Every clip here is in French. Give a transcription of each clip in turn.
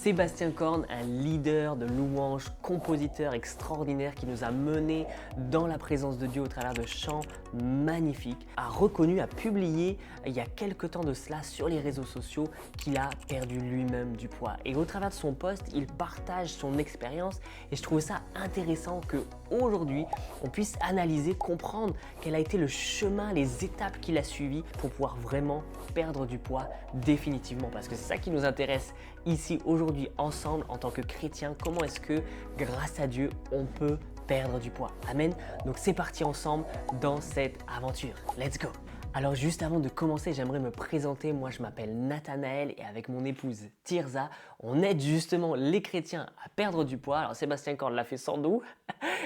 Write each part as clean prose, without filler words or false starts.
Sébastien Korn, un leader de louange, compositeur extraordinaire qui nous a menés dans la présence de Dieu au travers de chants magnifiques, a reconnu, a publié il y a quelque temps de cela sur les réseaux sociaux qu'il a perdu lui-même du poids. Et au travers de son post, il partage son expérience et je trouve ça intéressant qu'aujourd'hui, on puisse analyser, comprendre quel a été le chemin, les étapes qu'il a suivies pour pouvoir vraiment perdre du poids définitivement. Parce que c'est ça qui nous intéresse ici aujourd'hui ensemble en tant que chrétiens. Comment est-ce que grâce à Dieu, on peut perdre du poids? Amen. Donc c'est parti ensemble dans cette aventure. Let's go! Alors juste avant de commencer, j'aimerais me présenter. Moi, je m'appelle Nathanaël et avec mon épouse Tirza, on aide justement les chrétiens à perdre du poids. Alors Sébastien Korn l'a fait sans nous,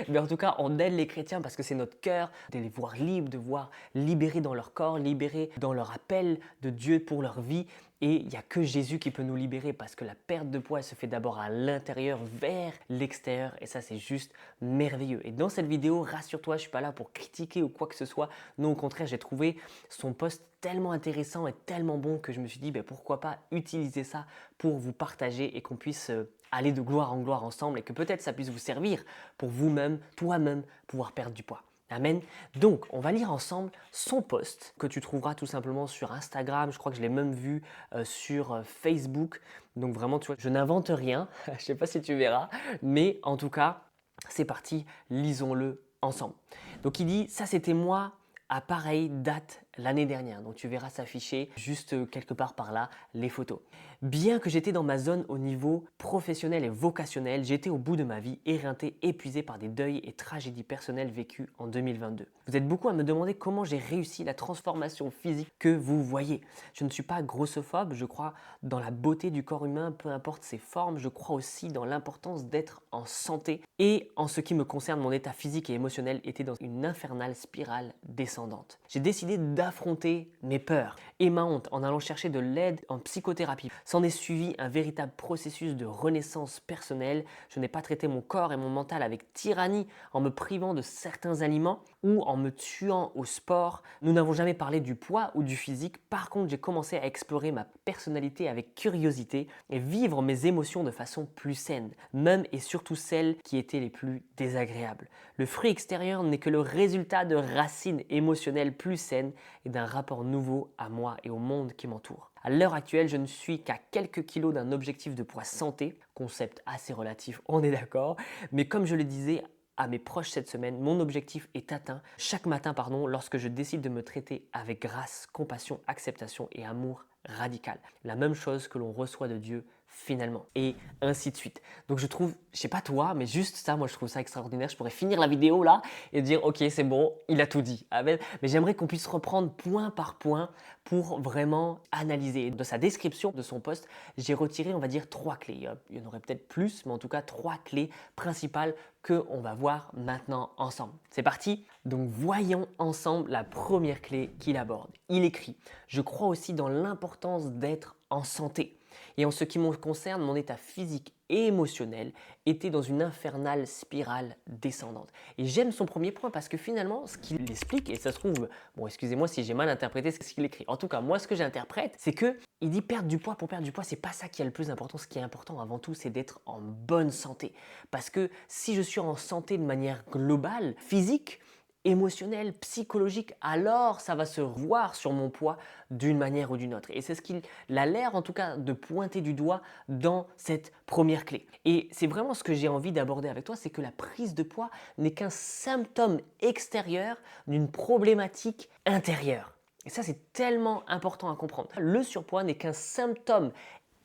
mais en tout cas, on aide les chrétiens parce que c'est notre cœur de les voir libres, de voir libérés dans leur corps, libérés dans leur appel de Dieu pour leur vie. Et il n'y a que Jésus qui peut nous libérer parce que la perte de poids elle se fait d'abord à l'intérieur vers l'extérieur et ça c'est juste merveilleux. Et dans cette vidéo, rassure-toi, je ne suis pas là pour critiquer ou quoi que ce soit. Non, au contraire, j'ai trouvé son post tellement intéressant et tellement bon que je me suis dit pourquoi pas utiliser ça pour vous partager et qu'on puisse aller de gloire en gloire ensemble et que peut-être ça puisse vous servir pour vous-même, toi-même, pouvoir perdre du poids. Amen. Donc, on va lire ensemble son post que tu trouveras tout simplement sur Instagram. Je crois que je l'ai même vu sur Facebook. Donc vraiment, tu vois, je n'invente rien. Je ne sais pas si tu verras. Mais en tout cas, c'est parti. Lisons-le ensemble. Donc, il dit, ça c'était moi à pareille date l'année dernière. Donc, tu verras s'afficher juste quelque part par là les photos. Bien que j'étais dans ma zone au niveau professionnel et vocationnel, j'étais au bout de ma vie, éreinté, épuisé par des deuils et tragédies personnelles vécues en 2022. Vous êtes beaucoup à me demander comment j'ai réussi la transformation physique que vous voyez. Je ne suis pas grossophobe, je crois dans la beauté du corps humain, peu importe ses formes. Je crois aussi dans l'importance d'être en santé. Et en ce qui me concerne, mon état physique et émotionnel était dans une infernale spirale descendante. J'ai décidé d'affronter mes peurs et ma honte en allant chercher de l'aide en psychothérapie. S'en est suivi un véritable processus de renaissance personnelle. Je n'ai pas traité mon corps et mon mental avec tyrannie en me privant de certains aliments ou en me tuant au sport. Nous n'avons jamais parlé du poids ou du physique. Par contre, j'ai commencé à explorer ma personnalité avec curiosité et vivre mes émotions de façon plus saine, même et surtout celles qui étaient les plus désagréables. Le fruit extérieur n'est que le résultat de racines émotionnelles plus saines et d'un rapport nouveau à moi et au monde qui m'entoure. À l'heure actuelle, je ne suis qu'à quelques kilos d'un objectif de poids santé, concept assez relatif, on est d'accord, mais comme je le disais à mes proches cette semaine, mon objectif est atteint chaque matin lorsque je décide de me traiter avec grâce, compassion, acceptation et amour radical. La même chose que l'on reçoit de Dieu finalement et ainsi de suite. Donc je trouve, je sais pas toi, mais juste ça, moi je trouve ça extraordinaire. Je pourrais finir la vidéo là et dire ok c'est bon, il a tout dit. Amen. Mais j'aimerais qu'on puisse reprendre point par point pour vraiment analyser. De sa description de son post, j'ai retiré on va dire 3 clés. Il y en aurait peut-être plus, mais en tout cas 3 clés principales qu'on va voir maintenant ensemble. C'est parti? Donc voyons ensemble la première clé qu'il aborde. Il écrit « Je crois aussi dans l'importance d'être en santé. Et en ce qui me concerne, mon état physique et émotionnel était dans une infernale spirale descendante. » Et j'aime son premier point parce que finalement, ce qu'il explique, et ça se trouve, bon excusez-moi si j'ai mal interprété ce qu'il écrit. En tout cas, moi ce que j'interprète, c'est que il dit perdre du poids pour perdre du poids, c'est pas ça qui est le plus important. Ce qui est important avant tout, c'est d'être en bonne santé. Parce que si je suis en santé de manière globale, physique, émotionnel, psychologique, alors ça va se voir sur mon poids d'une manière ou d'une autre. Et c'est ce qu'il a l'air en tout cas de pointer du doigt dans cette première clé. Et c'est vraiment ce que j'ai envie d'aborder avec toi, c'est que la prise de poids n'est qu'un symptôme extérieur d'une problématique intérieure. Et ça, c'est tellement important à comprendre. Le surpoids n'est qu'un symptôme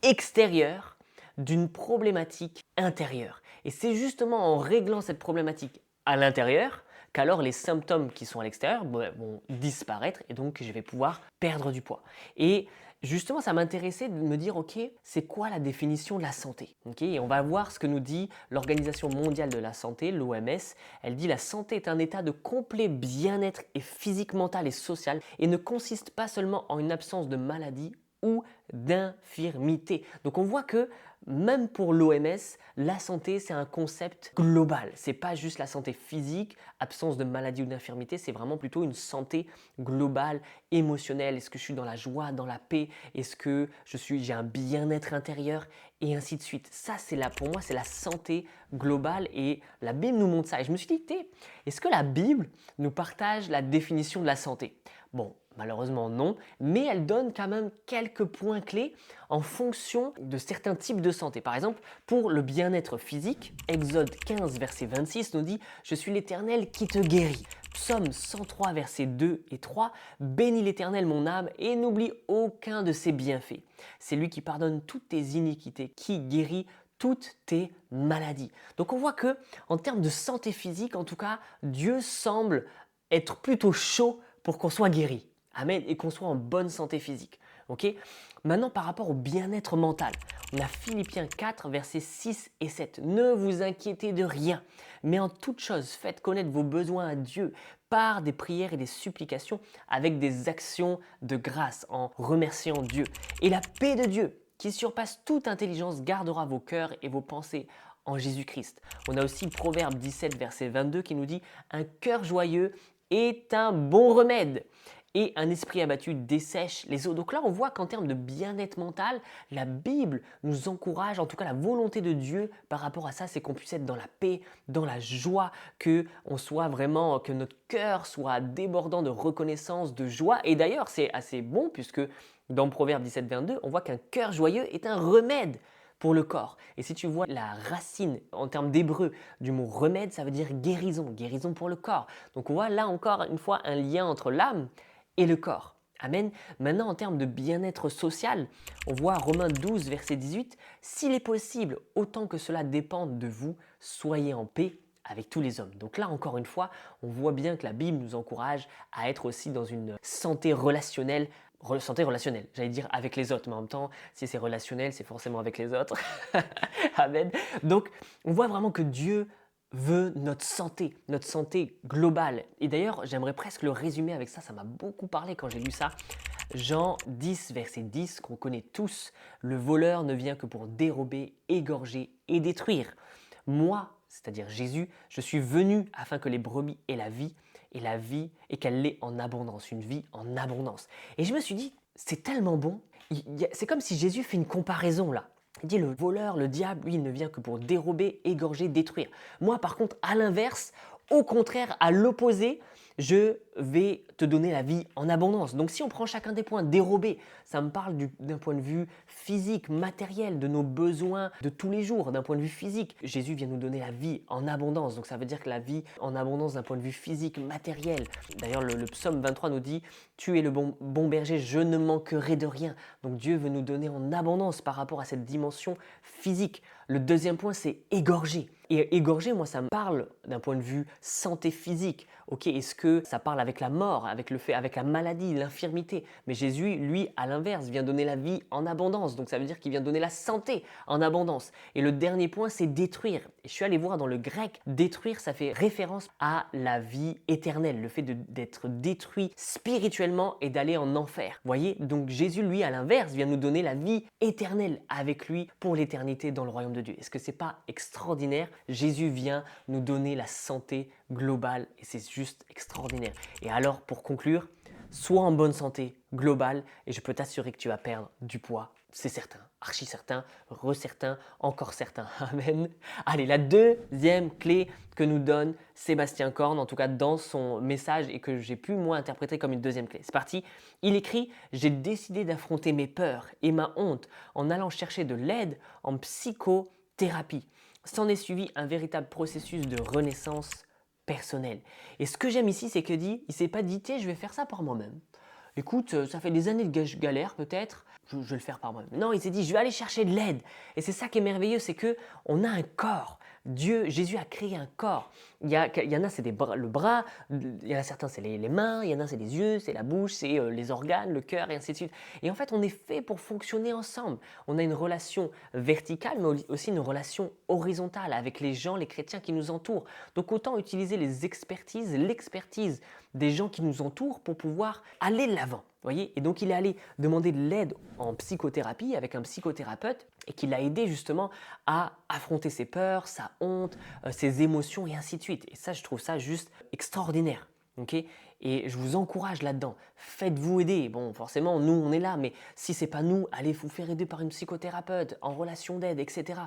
extérieur d'une problématique intérieure. Et c'est justement en réglant cette problématique à l'intérieur qu'alors les symptômes qui sont à l'extérieur vont disparaître et donc je vais pouvoir perdre du poids. Et justement, ça m'intéressait de me dire, ok, c'est quoi la définition de la santé? Et on va voir ce que nous dit l'Organisation mondiale de la santé, l'OMS. Elle dit la santé est un état de complet bien-être et physique, mental et social et ne consiste pas seulement en une absence de maladie ou d'infirmité. Donc on voit que Même pour l'OMS, la santé, c'est un concept global. C'est pas juste la santé physique, absence de maladie ou d'infirmité, c'est vraiment plutôt une santé globale, émotionnelle. Est-ce que je suis dans la joie, dans la paix? Est-ce que j'ai un bien-être intérieur? Et ainsi de suite. Ça, pour moi, c'est la santé globale et la Bible nous montre ça. Et je me suis dit, est-ce que la Bible nous partage la définition de la santé? Bon, malheureusement non, mais elle donne quand même quelques points clés en fonction de certains types de santé. Par exemple, pour le bien-être physique, Exode 15, verset 26 nous dit « Je suis l'Éternel qui te guérit ». Psaume 103, versets 2 et 3 « Bénis l'Éternel mon âme et n'oublie aucun de ses bienfaits. C'est lui qui pardonne toutes tes iniquités, qui guérit toutes tes maladies. » Donc on voit que en termes de santé physique, en tout cas, Dieu semble être plutôt chaud pour qu'on soit guéri. Amen. Et qu'on soit en bonne santé physique. Ok. Maintenant, par rapport au bien-être mental, on a Philippiens 4, versets 6 et 7. Ne vous inquiétez de rien, mais en toute chose, faites connaître vos besoins à Dieu par des prières et des supplications avec des actions de grâce en remerciant Dieu. Et la paix de Dieu, qui surpasse toute intelligence, gardera vos cœurs et vos pensées en Jésus-Christ. On a aussi Proverbe 17, verset 22 qui nous dit « Un cœur joyeux est un bon remède et un esprit abattu dessèche les eaux. » Donc là, on voit qu'en termes de bien-être mental, la Bible nous encourage, en tout cas la volonté de Dieu par rapport à ça, c'est qu'on puisse être dans la paix, dans la joie, que notre cœur soit débordant de reconnaissance, de joie. Et d'ailleurs, c'est assez bon puisque dans Proverbe 17, 22, on voit qu'un cœur joyeux est un remède pour le corps. Et si tu vois la racine en termes d'hébreu du mot remède, ça veut dire guérison, guérison pour le corps. Donc on voit là encore une fois un lien entre l'âme et le corps. Amen. Maintenant, en termes de bien-être social, on voit Romains 12, verset 18, « S'il est possible, autant que cela dépende de vous, soyez en paix avec tous les hommes. » Donc là, encore une fois, on voit bien que la Bible nous encourage à être aussi dans une santé relationnelle, j'allais dire avec les autres, mais en même temps, si c'est relationnel, c'est forcément avec les autres. Amen. Donc, on voit vraiment que Dieu veut notre santé globale. Et d'ailleurs, j'aimerais presque le résumer avec ça, ça m'a beaucoup parlé quand j'ai lu ça. Jean 10, verset 10, qu'on connaît tous, « Le voleur ne vient que pour dérober, égorger et détruire. Moi, c'est-à-dire Jésus, je suis venu afin que les brebis aient la vie et qu'elle l'ait en abondance, une vie en abondance. » Et je me suis dit, c'est tellement bon, c'est comme si Jésus fait une comparaison là. Il dit le voleur, le diable, lui, il ne vient que pour dérober, égorger, détruire. Moi, par contre, à l'inverse, au contraire, à l'opposé, je vais te donner la vie en abondance. Donc si on prend chacun des points, dérober, ça me parle d'un point de vue physique, matériel, de nos besoins de tous les jours, d'un point de vue physique. Jésus vient nous donner la vie en abondance. Donc ça veut dire que la vie en abondance d'un point de vue physique, matériel. D'ailleurs, le psaume 23 nous dit « Tu es le bon berger, je ne manquerai de rien ». Donc Dieu veut nous donner en abondance par rapport à cette dimension physique. Le deuxième point, c'est égorger. Et égorger, moi, ça me parle d'un point de vue santé physique. Ok, est-ce que ça parle avec la mort, avec la maladie, l'infirmité? Mais Jésus, lui, à l'inverse, vient donner la vie en abondance. Donc ça veut dire qu'il vient donner la santé en abondance. Et le dernier point, c'est détruire. Et je suis allé voir dans le grec, détruire, ça fait référence à la vie éternelle, le fait d'être détruit spirituellement et d'aller en enfer. Vous voyez, donc Jésus, lui, à l'inverse, vient nous donner la vie éternelle avec lui pour l'éternité dans le royaume de Dieu. Est-ce que c'est pas extraordinaire? Jésus vient nous donner la santé globale et c'est juste extraordinaire. Et alors, pour conclure, sois en bonne santé globale et je peux t'assurer que tu vas perdre du poids. C'est certain, archi certain, certain, encore certain. Amen. Allez, la deuxième clé que nous donne Sébastien Korn, en tout cas dans son message et que j'ai pu moi interpréter comme une deuxième clé. C'est parti. Il écrit « J'ai décidé d'affronter mes peurs et ma honte en allant chercher de l'aide en psychothérapie. S'en est suivi un véritable processus de renaissance personnelle. » Et ce que j'aime ici, c'est il ne s'est pas dit « je vais faire ça par moi-même. Écoute, ça fait des années de galère peut-être, je vais le faire par moi-même. » Non, il s'est dit « je vais aller chercher de l'aide. » Et c'est ça qui est merveilleux, c'est qu'on a un corps. Jésus a créé un corps. Il y en a, c'est le bras, il y en a certains, c'est les mains, il y en a, c'est les yeux, c'est la bouche, c'est les organes, le cœur et ainsi de suite. Et en fait, on est fait pour fonctionner ensemble. On a une relation verticale, mais aussi une relation horizontale avec les gens, les chrétiens qui nous entourent. Donc autant utiliser l'expertise des gens qui nous entourent pour pouvoir aller de l'avant. Voyez. Et donc il est allé demander de l'aide en psychothérapie avec un psychothérapeute et qui l'a aidé justement à affronter ses peurs, sa honte, ses émotions et ainsi de suite. Et ça, je trouve ça juste extraordinaire. Ok, et je vous encourage là-dedans. Faites-vous aider. Bon, forcément, nous, on est là, mais si c'est pas nous, allez vous faire aider par une psychothérapeute, en relation d'aide, etc.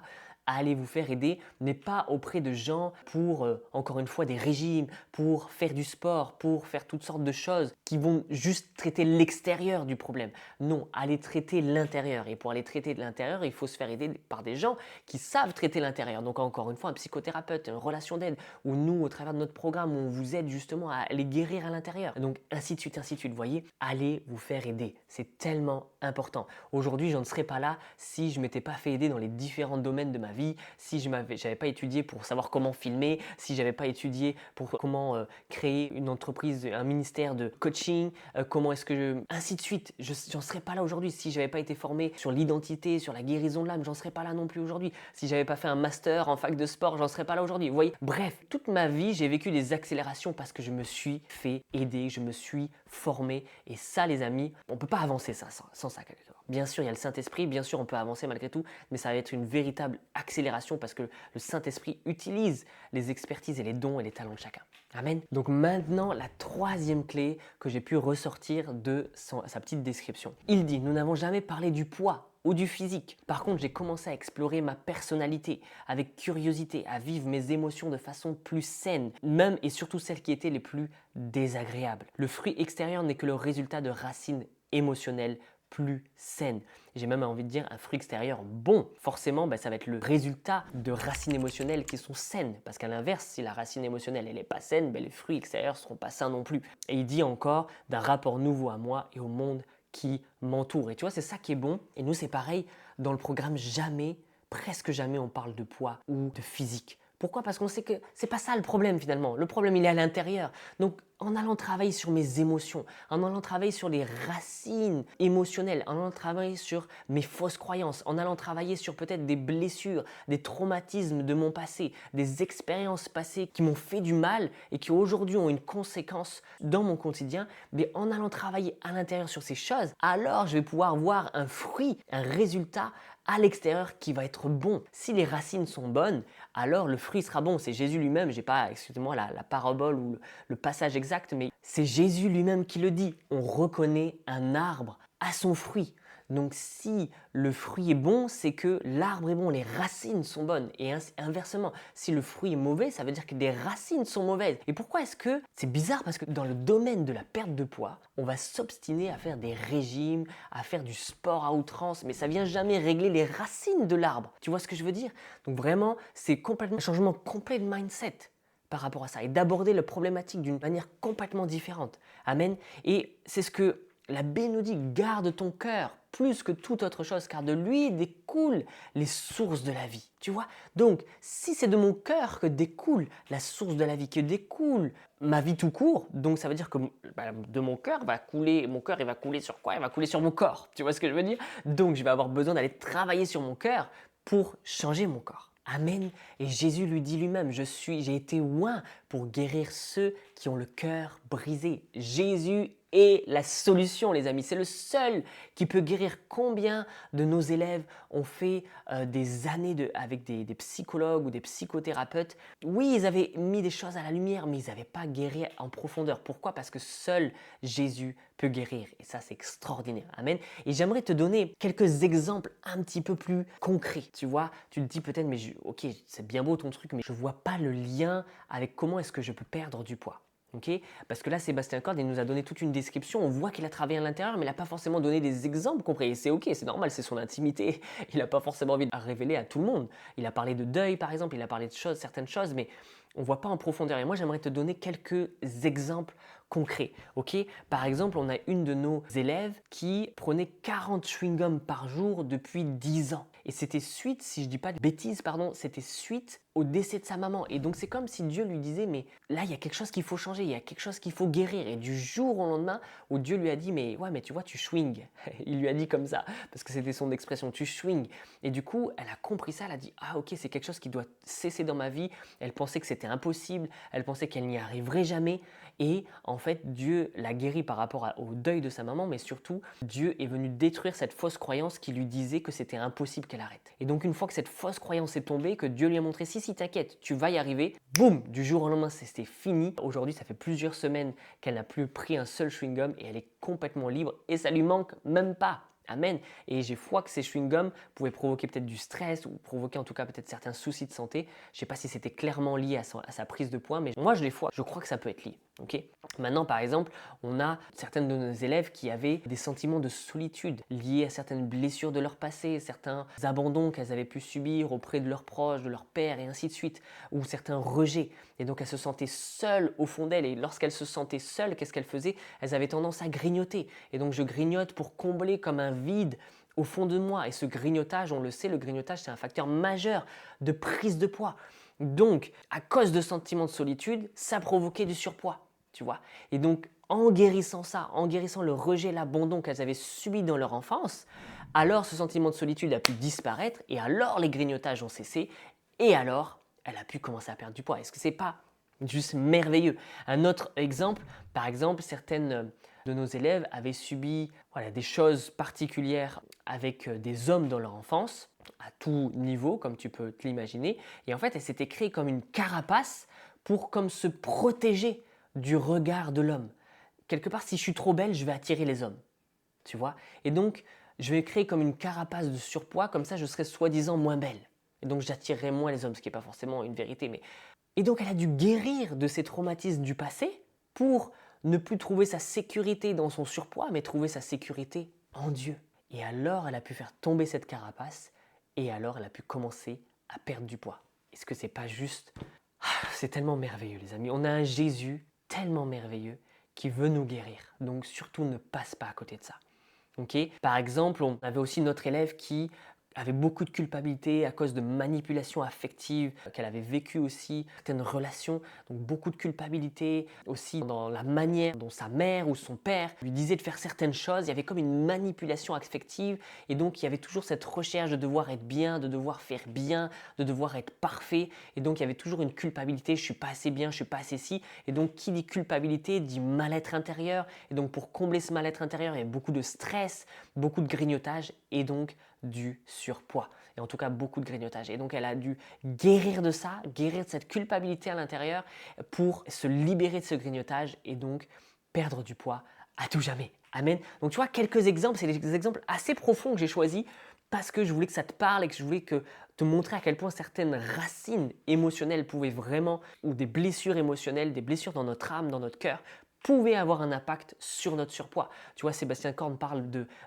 Allez vous faire aider, mais pas auprès de gens pour, encore une fois, des régimes, pour faire du sport, pour faire toutes sortes de choses qui vont juste traiter l'extérieur du problème. Non, allez traiter l'intérieur. Et pour aller traiter de l'intérieur, il faut se faire aider par des gens qui savent traiter l'intérieur. Donc encore une fois, un psychothérapeute, une relation d'aide, ou nous, au travers de notre programme, où on vous aide justement à les guérir à l'intérieur. Donc ainsi de suite, ainsi de suite. Vous voyez, allez vous faire aider. C'est tellement important. Aujourd'hui, je ne serais pas là si je ne m'étais pas fait aider dans les différents domaines de ma vie, si je n'avais pas étudié pour savoir comment filmer, si je n'avais pas étudié pour comment créer une entreprise, un ministère de coaching, comment est-ce que ainsi de suite. J'en serais pas là aujourd'hui si je n'avais pas été formé sur l'identité, sur la guérison de l'âme, j'en serais pas là non plus aujourd'hui. Si j'avais pas fait un master en fac de sport, j'en serais pas là aujourd'hui. Vous voyez, bref, toute ma vie, j'ai vécu des accélérations parce que je me suis fait aider, je me suis formé. Et ça, les amis, on ne peut pas avancer ça sans ça. Bien sûr, il y a le Saint-Esprit, bien sûr, on peut avancer malgré tout, mais ça va être une véritable accélération parce que le Saint-Esprit utilise les expertises et les dons et les talents de chacun. Amen. Donc maintenant, la troisième clé que j'ai pu ressortir de sa petite description. Il dit, nous n'avons jamais parlé du poids ou du physique. Par contre, j'ai commencé à explorer ma personnalité avec curiosité, à vivre mes émotions de façon plus saine, même et surtout celles qui étaient les plus désagréables. Le fruit extérieur n'est que le résultat de racines émotionnelles plus saines. J'ai même envie de dire un fruit extérieur bon. Forcément, ça va être le résultat de racines émotionnelles qui sont saines. Parce qu'à l'inverse, si la racine émotionnelle n'est pas saine, les fruits extérieurs ne seront pas sains non plus. Et il dit encore d'un rapport nouveau à moi et au monde qui m'entoure. Et tu vois, c'est ça qui est bon. Et nous, c'est pareil, dans le programme, jamais, presque jamais, on parle de poids ou de physique. Pourquoi? Parce qu'on sait que c'est pas ça le problème finalement. Le problème, il est à l'intérieur. Donc, en allant travailler sur mes émotions, en allant travailler sur les racines émotionnelles, en allant travailler sur mes fausses croyances, en allant travailler sur peut-être des blessures, des traumatismes de mon passé, des expériences passées qui m'ont fait du mal et qui aujourd'hui ont une conséquence dans mon quotidien, mais en allant travailler à l'intérieur sur ces choses, alors je vais pouvoir voir un fruit, un résultat à l'extérieur qui va être bon. Si les racines sont bonnes, alors le fruit sera bon. C'est Jésus lui-même, j'ai pas, excusez-moi, la parabole ou le passage exact, mais c'est Jésus lui-même qui le dit. On reconnaît un arbre à son fruit. Donc si le fruit est bon, c'est que l'arbre est bon, les racines sont bonnes. Et inversement, si le fruit est mauvais, ça veut dire que les racines sont mauvaises. Et pourquoi est-ce que c'est bizarre? Parce que dans le domaine de la perte de poids, on va s'obstiner à faire des régimes, à faire du sport à outrance, mais ça vient jamais régler les racines de l'arbre. Tu vois ce que je veux dire? Donc vraiment, c'est complètement un changement complet de mindset par rapport à ça et d'aborder la problématique d'une manière complètement différente. Amen. Et c'est ce que la Bible nous dit, garde ton cœur plus que toute autre chose, car de lui découlent les sources de la vie. Tu vois? Donc, si c'est de mon cœur que découle la source de la vie, que découle ma vie tout court, donc ça veut dire que de mon cœur va couler, mon cœur il va couler sur quoi? Il va couler sur mon corps. Tu vois ce que je veux dire? Donc, je vais avoir besoin d'aller travailler sur mon cœur pour changer mon corps. Amen. Et Jésus lui dit lui-même, j'ai été oint pour guérir ceux qui ont le cœur brisé. Jésus est la solution, les amis. C'est le seul qui peut guérir. Combien de nos élèves ont fait des années avec des psychologues ou des psychothérapeutes? Oui, ils avaient mis des choses à la lumière, mais ils n'avaient pas guéri en profondeur. Pourquoi? Parce que seul Jésus peut guérir. Et ça, c'est extraordinaire. Amen. Et j'aimerais te donner quelques exemples un petit peu plus concrets. Tu vois, tu te dis peut-être, mais ok, c'est bien beau ton truc, mais je ne vois pas le lien avec comment est-ce que je peux perdre du poids. Okay? Parce que là, Sébastien Cordes, il nous a donné toute une description. On voit qu'il a travaillé à l'intérieur, mais il n'a pas forcément donné des exemples concrets. Et c'est ok, c'est normal, c'est son intimité. Il n'a pas forcément envie de la révéler à tout le monde. Il a parlé de deuil, par exemple, il a parlé de certaines choses, mais on ne voit pas en profondeur. Et moi, j'aimerais te donner quelques exemples concrets. Okay? Par exemple, on a une de nos élèves qui prenait 40 chewing-gums par jour depuis 10 ans. Et c'était suite, si je ne dis pas de bêtises, c'était suite au décès de sa maman. Et donc, c'est comme si Dieu lui disait, mais là, il y a quelque chose qu'il faut changer, il y a quelque chose qu'il faut guérir. Et du jour au lendemain, où Dieu lui a dit, mais tu vois, tu swings. Il lui a dit comme ça, parce que c'était son expression, tu swings. Et du coup, elle a compris ça, elle a dit, ah ok, c'est quelque chose qui doit cesser dans ma vie. Elle pensait que c'était impossible, elle pensait qu'elle n'y arriverait jamais. Et en fait, Dieu l'a guérie par rapport au deuil de sa maman, mais surtout, Dieu est venu détruire cette fausse croyance qui lui disait que c'était impossible qu'elle arrête. Et donc une fois que cette fausse croyance est tombée, que Dieu lui a montré si t'inquiète, tu vas y arriver, boum, du jour au lendemain c'était fini. Aujourd'hui ça fait plusieurs semaines qu'elle n'a plus pris un seul chewing-gum et elle est complètement libre et ça lui manque même pas. Amen. Et j'ai foi que ces chewing-gums pouvaient provoquer peut-être du stress ou provoquer en tout cas peut-être certains soucis de santé. Je ne sais pas si c'était clairement lié à sa prise de poids, mais moi je l'ai foi. Je crois que ça peut être lié. Okay. Maintenant, par exemple, on a certaines de nos élèves qui avaient des sentiments de solitude liés à certaines blessures de leur passé, certains abandons qu'elles avaient pu subir auprès de leurs proches, de leur père et ainsi de suite, ou certains rejets. Et donc elles se sentaient seules au fond d'elles. Et lorsqu'elles se sentaient seules, qu'est-ce qu'elles faisaient? Elles avaient tendance à grignoter. Et donc je grignote pour combler comme un vide au fond de moi. Et ce grignotage, on le sait, le grignotage, c'est un facteur majeur de prise de poids. Donc, à cause de sentiments de solitude, ça provoquait du surpoids. Tu vois. Et donc, en guérissant ça, en guérissant le rejet, l'abandon qu'elles avaient subi dans leur enfance, alors ce sentiment de solitude a pu disparaître et alors les grignotages ont cessé et alors elle a pu commencer à perdre du poids. Est-ce que c'est pas juste merveilleux? Un autre exemple, par exemple, certaines de nos élèves avaient subi des choses particulières avec des hommes dans leur enfance, à tout niveau, comme tu peux te l'imaginer. Et en fait, elles s'étaient créées comme une carapace pour comme se protéger du regard de l'homme. Quelque part, si je suis trop belle, je vais attirer les hommes. Tu vois? Et donc, je vais créer comme une carapace de surpoids, comme ça je serai soi-disant moins belle. Et donc, j'attirerai moins les hommes, ce qui n'est pas forcément une vérité. Mais... Et donc, elle a dû guérir de ces traumatismes du passé pour ne plus trouver sa sécurité dans son surpoids, mais trouver sa sécurité en Dieu. Et alors, elle a pu faire tomber cette carapace et alors, elle a pu commencer à perdre du poids. Est-ce que c'est pas juste... C'est tellement merveilleux, les amis. On a un Jésus tellement merveilleux qui veut nous guérir. Donc surtout ne passe pas à côté de ça. Okay. Par exemple, on avait aussi notre élève qui avait beaucoup de culpabilité à cause de manipulations affectives qu'elle avait vécues aussi, certaines relations, donc beaucoup de culpabilité aussi dans la manière dont sa mère ou son père lui disait de faire certaines choses. Il y avait comme une manipulation affective et donc il y avait toujours cette recherche de devoir être bien, de devoir faire bien, de devoir être parfait et donc il y avait toujours une culpabilité, je suis pas assez bien, je suis pas assez ci et donc qui dit culpabilité dit mal-être intérieur et donc pour combler ce mal-être intérieur il y a beaucoup de stress, beaucoup de grignotage et donc du surpoids. Et en tout cas, beaucoup de grignotage. Et donc, elle a dû guérir de ça, guérir de cette culpabilité à l'intérieur pour se libérer de ce grignotage et donc perdre du poids à tout jamais. Amen. Donc, tu vois, quelques exemples, c'est des exemples assez profonds que j'ai choisis parce que je voulais que ça te parle et que je voulais te montrer à quel point certaines racines émotionnelles pouvaient vraiment, ou des blessures émotionnelles, des blessures dans notre âme, dans notre cœur, pouvaient avoir un impact sur notre surpoids. Tu vois, Sébastien Korn parle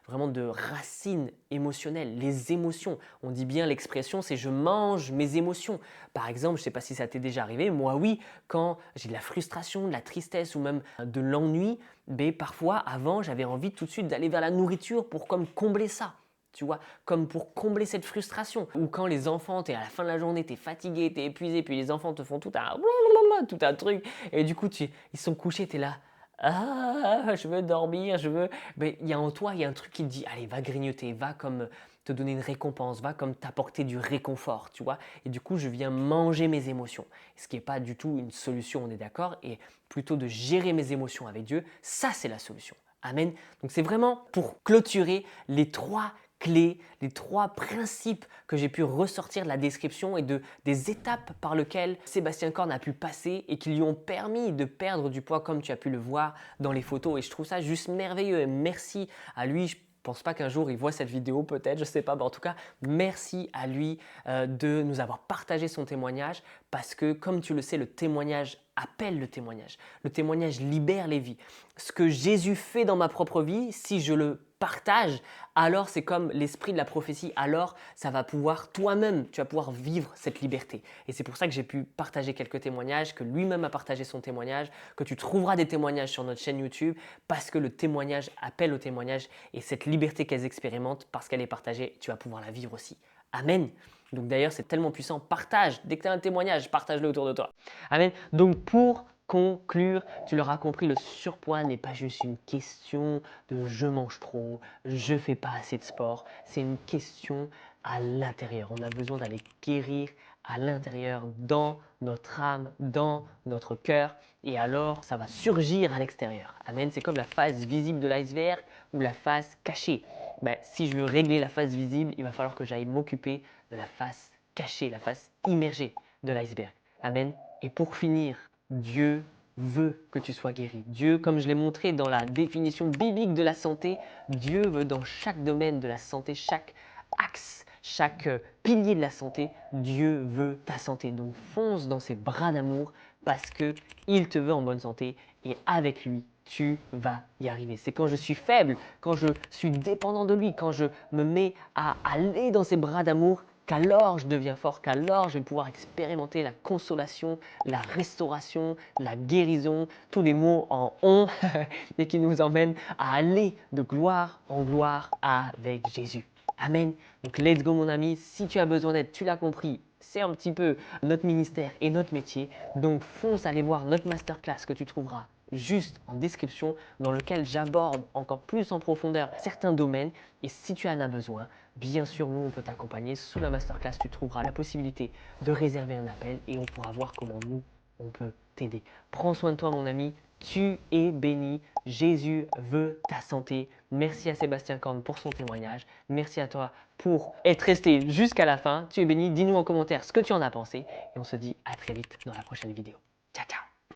vraiment de racines émotionnelles, les émotions. On dit bien l'expression, c'est « je mange mes émotions ». Par exemple, je ne sais pas si ça t'est déjà arrivé, moi oui, quand j'ai de la frustration, de la tristesse ou même de l'ennui, parfois avant j'avais envie tout de suite d'aller vers la nourriture pour comme combler ça. Tu vois, comme pour combler cette frustration. Ou quand les enfants, t'es à la fin de la journée, t'es fatigué, t'es épuisé, puis les enfants te font tout un truc, et du coup, ils sont couchés, t'es là, ah, je veux dormir, je veux... Mais il y a en toi, il y a un truc qui te dit, allez, va grignoter, va comme te donner une récompense, va comme t'apporter du réconfort, tu vois. Et du coup, je viens manger mes émotions. Ce qui n'est pas du tout une solution, on est d'accord, et plutôt de gérer mes émotions avec Dieu, ça c'est la solution. Amen. Donc c'est vraiment pour clôturer les trois clés, les trois principes que j'ai pu ressortir de la description et des étapes par lesquelles Sébastien Korn a pu passer et qui lui ont permis de perdre du poids comme tu as pu le voir dans les photos. Et je trouve ça juste merveilleux et merci à lui. Je pense pas qu'un jour il voit cette vidéo, peut-être, je sais pas, mais en tout cas, merci à lui de nous avoir partagé son témoignage parce que, comme tu le sais, le témoignage appelle le témoignage. Le témoignage libère les vies. Ce que Jésus fait dans ma propre vie, si je le partage, alors c'est comme l'esprit de la prophétie, alors ça va pouvoir toi-même, tu vas pouvoir vivre cette liberté. Et c'est pour ça que j'ai pu partager quelques témoignages, que lui-même a partagé son témoignage, que tu trouveras des témoignages sur notre chaîne YouTube parce que le témoignage appelle au témoignage et cette liberté qu'elles expérimentent parce qu'elle est partagée, tu vas pouvoir la vivre aussi. Amen. Donc d'ailleurs, c'est tellement puissant. Partage. Dès que tu as un témoignage, partage-le autour de toi. Amen. Donc pour conclure, tu l'auras compris, le surpoids n'est pas juste une question de je mange trop, je fais pas assez de sport. C'est une question à l'intérieur. On a besoin d'aller guérir à l'intérieur, dans notre âme, dans notre cœur. Et alors, ça va surgir à l'extérieur. Amen. C'est comme la face visible de l'iceberg ou la face cachée. Ben, si je veux régler la face visible, il va falloir que j'aille m'occuper de la face cachée, la face immergée de l'iceberg. Amen. Et pour finir, Dieu veut que tu sois guéri. Dieu, comme je l'ai montré dans la définition biblique de la santé, Dieu veut dans chaque domaine de la santé, chaque axe, chaque pilier de la santé, Dieu veut ta santé. Donc fonce dans ses bras d'amour parce qu'il te veut en bonne santé et avec lui, tu vas y arriver. C'est quand je suis faible, quand je suis dépendant de lui, quand je me mets à aller dans ses bras d'amour, qu'alors je deviens fort, qu'alors je vais pouvoir expérimenter la consolation, la restauration, la guérison, tous les mots en on et qui nous emmènent à aller de gloire en gloire avec Jésus. Amen. Donc let's go mon ami, si tu as besoin d'aide, tu l'as compris, c'est un petit peu notre ministère et notre métier. Donc fonce aller voir notre masterclass que tu trouveras juste en description dans lequel j'aborde encore plus en profondeur certains domaines. Et si tu en as besoin, bien sûr, nous, on peut t'accompagner. Sous la masterclass, tu trouveras la possibilité de réserver un appel et on pourra voir comment nous, on peut t'aider. Prends soin de toi, mon ami. Tu es béni. Jésus veut ta santé. Merci à Sébastien Korn pour son témoignage. Merci à toi pour être resté jusqu'à la fin. Tu es béni. Dis-nous en commentaire ce que tu en as pensé. Et on se dit à très vite dans la prochaine vidéo.